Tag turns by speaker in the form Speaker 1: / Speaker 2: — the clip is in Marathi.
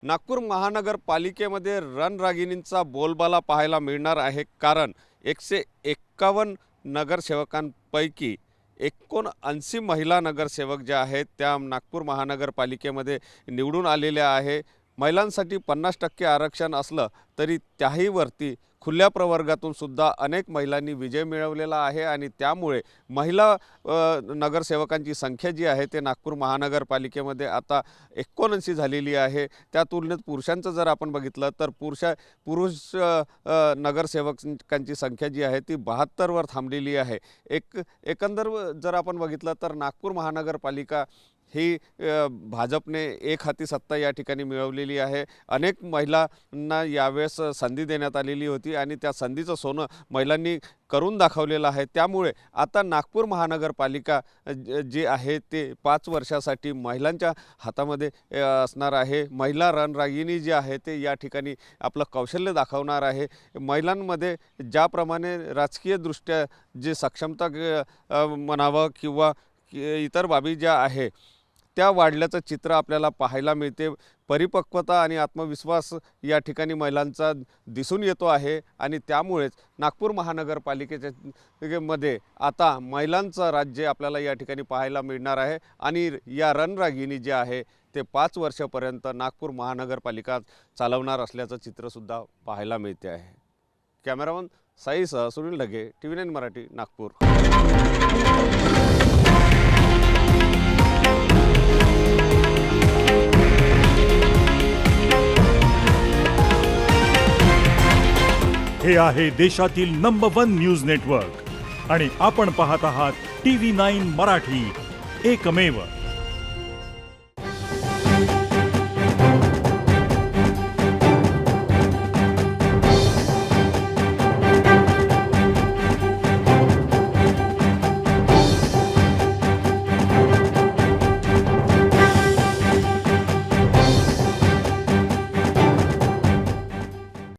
Speaker 1: नागपूर महानगरपालिकेमध्ये रणरागिणींचा बोलबाला पाहायला मिळणार आहे। कारण 151 नगरसेवकांपैकी 79 महिला नगरसेवक ज्या आहेत त्या नागपूर महानगरपालिकेमध्ये निवडून आलेल्या आहे। महिलांसाठी 50% आरक्षण असलं तरी त्याही वरती खुल्या प्रवर्गातून सुद्धा अनेक महिलांनी विजय मिळवलेला आहे आणि त्यामुळे महिला नगरसेवकांची संख्या जी आहे ते नागपूर महानगरपालिकेमध्ये आता 79 झालेली आहे। त्या तुलनेत पुरुषांचं जर आपण बघितलं तर पुरुष नगरसेवकांची संख्या जी आहे ती 72 वर थांबलेली आहे। एकंदर जर आपण बघितलं तर नागपूर महानगरपालिका ही भाजपने एक हाती सत्ता या ठिकाणी मिळवलेली आहे। अनेक महिलांना यावेळेस संधी देण्यात आलेली होती आणि त्या संधीचं सोनं महिलांनी करून दाखवलेलं आहे। त्यामुळे आता नागपूर महानगरपालिका जे आहे ते 5 वर्षासाठी महिलांच्या हातामध्ये असणार आहे। महिला रणरागिणी जी आहे ते या ठिकाणी आपलं कौशल्य दाखवणार आहे। महिलांमध्ये ज्याप्रमाणे राजकीयदृष्ट्या जे सक्षमता म्हणावं किंवा इतर बाबी ज्या आहे त्या वाढल्याचं चित्र आपल्याला पाहायला मिळते। परिपक्वता आणि आत्मविश्वास या ठिकाणी महिलांचा दिसून येतो आहे आणि त्यामुळेच नागपूर महानगरपालिकेमध्ये आता महिलांचं राज्य आपल्याला या ठिकाणी पाहायला मिळणार आहे आणि या रणरागिणी जे आहे ते 5 वर्षापर्यंत नागपूर महानगरपालिका चालवणार असल्याचं चित्रसुद्धा पाहायला मिळते आहे। कॅमेरामन साईसह सुनील ढगे, TV9 मराठी, नागपूर।
Speaker 2: हे आहे देशातील नंबर 1 न्यूज नेटवर्क आणि आपण पाहत आहात TV9 मराठी, एकमेव।